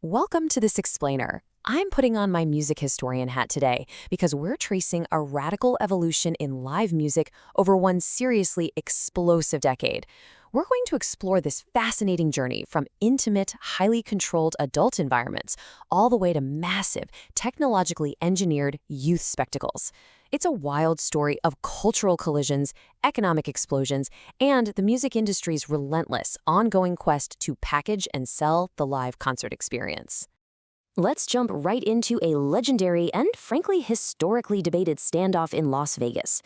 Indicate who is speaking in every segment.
Speaker 1: Welcome to this explainer. I'm putting on my music historian hat today because we're tracing a radical evolution in live music over one seriously explosive decade. We're going to explore this fascinating journey from intimate, highly controlled adult environments all the way to massive, technologically engineered youth spectacles. It's a wild story of cultural collisions, economic explosions, and the music industry's relentless, ongoing quest to package and sell the live concert experience. Let's jump right into a legendary and, frankly, historically debated standoff in Las Vegas.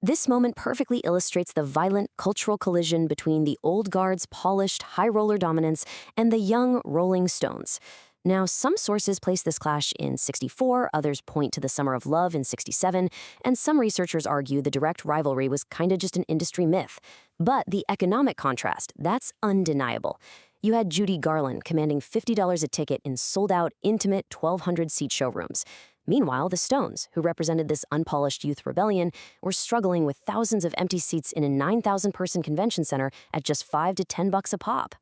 Speaker 1: This moment perfectly illustrates the violent cultural collision between the old guard's polished, high-roller dominance and the young Rolling Stones. Now, some sources place this clash in '64, others point to the Summer of Love in '67, and some researchers argue the direct rivalry was kinda just an industry myth. But the economic contrast, that's undeniable. You had Judy Garland commanding $50 a ticket in sold-out, intimate 1,200-seat showrooms. Meanwhile, the Stones, who represented this unpolished youth rebellion, were struggling with thousands of empty seats in a 9,000-person convention center at just $5 to $10 a pop.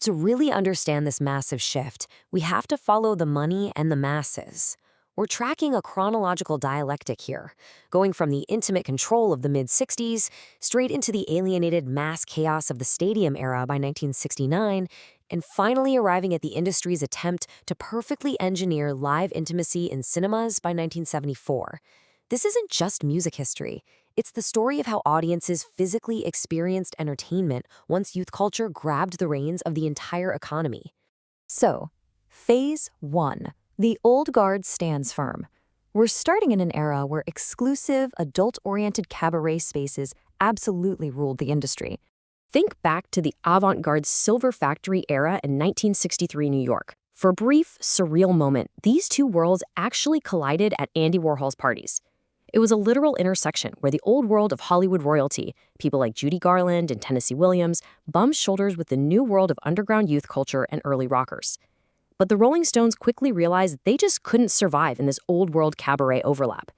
Speaker 1: To really understand this massive shift, we have to follow the money and the masses. We're tracking a chronological dialectic here, going from the intimate control of the mid-'60s straight into the alienated mass chaos of the stadium era by 1969, and finally arriving at the industry's attempt to perfectly engineer live intimacy in cinemas by 1974. This isn't just music history. It's the story of how audiences physically experienced entertainment once youth culture grabbed the reins of the entire economy. So, Phase 1. The old guard stands firm. We're starting in an era where exclusive, adult-oriented cabaret spaces absolutely ruled the industry. Think back to the avant-garde Silver Factory era in 1963 New York. For a brief, surreal moment, these two worlds actually collided at Andy Warhol's parties. It was a literal intersection where the old world of Hollywood royalty, people like Judy Garland and Tennessee Williams, bumped shoulders with the new world of underground youth culture and early rockers. But the Rolling Stones quickly realized they just couldn't survive in this old-world cabaret overlap.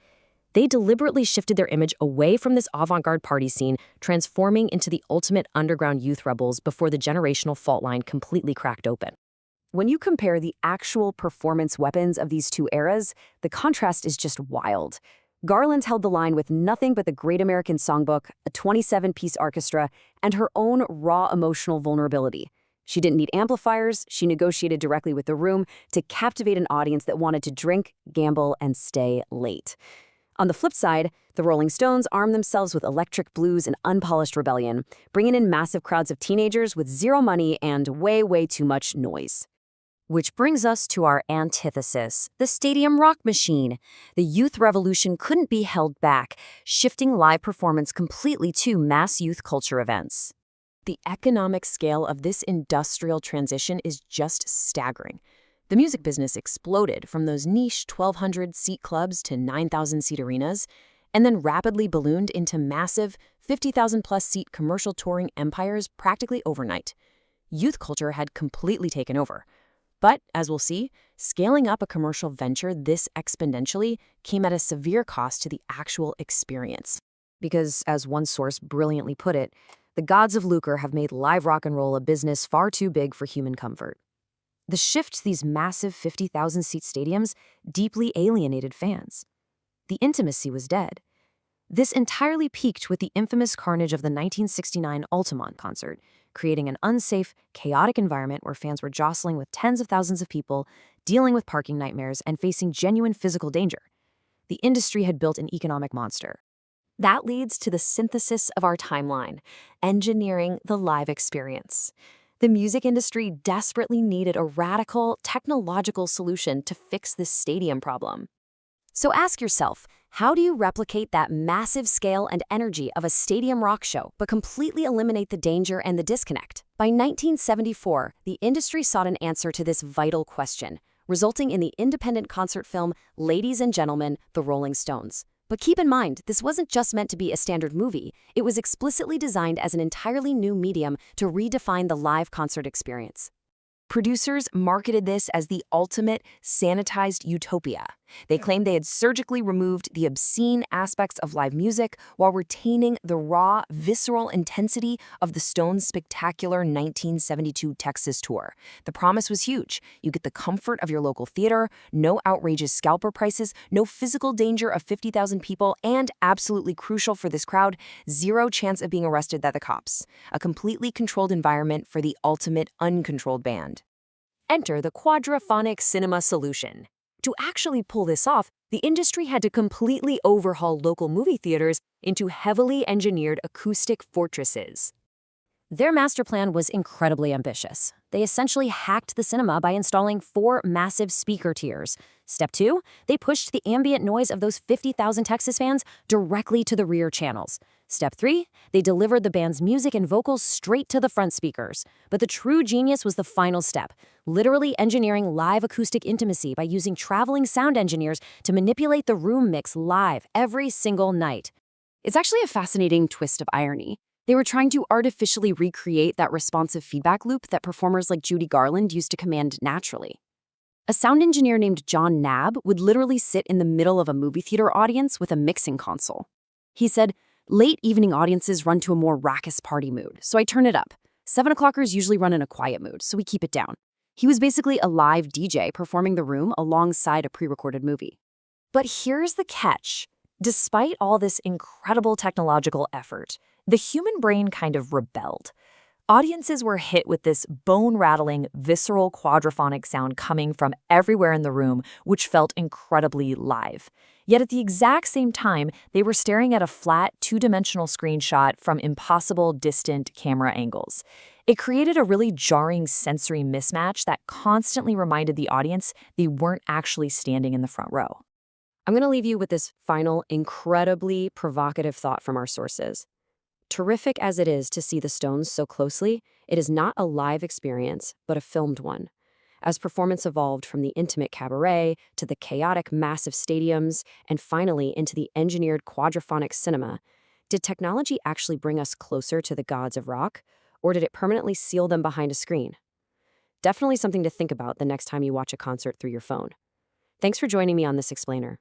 Speaker 1: They deliberately shifted their image away from this avant-garde party scene, transforming into the ultimate underground youth rebels before the generational fault line completely cracked open. When you compare the actual performance weapons of these two eras, the contrast is just wild. Garland held the line with nothing but the Great American Songbook, a 27-piece orchestra, and her own raw emotional vulnerability. She didn't need amplifiers, she negotiated directly with the room to captivate an audience that wanted to drink, gamble, and stay late. On the flip side, the Rolling Stones armed themselves with electric blues and unpolished rebellion, bringing in massive crowds of teenagers with zero money and way too much noise. Which brings us to our antithesis, the stadium rock machine. The youth revolution couldn't be held back, shifting live performance completely to mass youth culture events. The economic scale of this industrial transition is just staggering. The music business exploded from those niche 1,200-seat clubs to 9,000-seat arenas, and then rapidly ballooned into massive 50,000-plus-seat commercial touring empires practically overnight. Youth culture had completely taken over. But, as we'll see, scaling up a commercial venture this exponentially came at a severe cost to the actual experience. Because, as one source brilliantly put it, the gods of lucre have made live rock and roll a business far too big for human comfort. The shift to these massive 50,000-seat stadiums deeply alienated fans. The intimacy was dead. This entirely peaked with the infamous carnage of the 1969 Altamont concert, creating an unsafe, chaotic environment where fans were jostling with tens of thousands of people, dealing with parking nightmares, and facing genuine physical danger. The industry had built an economic monster. That leads to the synthesis of our timeline, engineering the live experience. The music industry desperately needed a radical, technological solution to fix this stadium problem. So ask yourself, how do you replicate that massive scale and energy of a stadium rock show, but completely eliminate the danger and the disconnect? By 1974, the industry sought an answer to this vital question, resulting in the independent concert film Ladies and Gentlemen, The Rolling Stones. But keep in mind, this wasn't just meant to be a standard movie. It was explicitly designed as an entirely new medium to redefine the live concert experience. Producers marketed this as the ultimate sanitized utopia. They claimed they had surgically removed the obscene aspects of live music while retaining the raw, visceral intensity of the Stones' spectacular 1972 Texas tour. The promise was huge. You get the comfort of your local theater, no outrageous scalper prices, no physical danger of 50,000 people, and absolutely crucial for this crowd, zero chance of being arrested by the cops. A completely controlled environment for the ultimate uncontrolled band. Enter the quadraphonic cinema solution. To actually pull this off, the industry had to completely overhaul local movie theaters into heavily engineered acoustic fortresses. Their master plan was incredibly ambitious. They essentially hacked the cinema by installing 4 massive speaker tiers. Step 2, they pushed the ambient noise of those 50,000 Texas fans directly to the rear channels. Step 3, they delivered the band's music and vocals straight to the front speakers. But the true genius was the final step, literally engineering live acoustic intimacy by using traveling sound engineers to manipulate the room mix live every single night. It's actually a fascinating twist of irony. They were trying to artificially recreate that responsive feedback loop that performers like Judy Garland used to command naturally. A sound engineer named John Knabb would literally sit in the middle of a movie theater audience with a mixing console. He said, "Late evening audiences run to a more raucous party mood, so I turn it up. 7 o'clockers usually run in a quiet mood, so we keep it down." He was basically a live DJ performing the room alongside a pre-recorded movie. But here's the catch. Despite all this incredible technological effort, the human brain kind of rebelled. Audiences were hit with this bone-rattling, visceral quadraphonic sound coming from everywhere in the room, which felt incredibly live. Yet at the exact same time, they were staring at a flat, two-dimensional screenshot from impossible, distant camera angles. It created a really jarring sensory mismatch that constantly reminded the audience they weren't actually standing in the front row. I'm going to leave you with this final, incredibly provocative thought from our sources. Terrific as it is to see the Stones so closely, it is not a live experience, but a filmed one. As performance evolved from the intimate cabaret to the chaotic massive stadiums and finally into the engineered quadraphonic cinema, did technology actually bring us closer to the gods of rock, or did it permanently seal them behind a screen? Definitely something to think about the next time you watch a concert through your phone. Thanks for joining me on this explainer.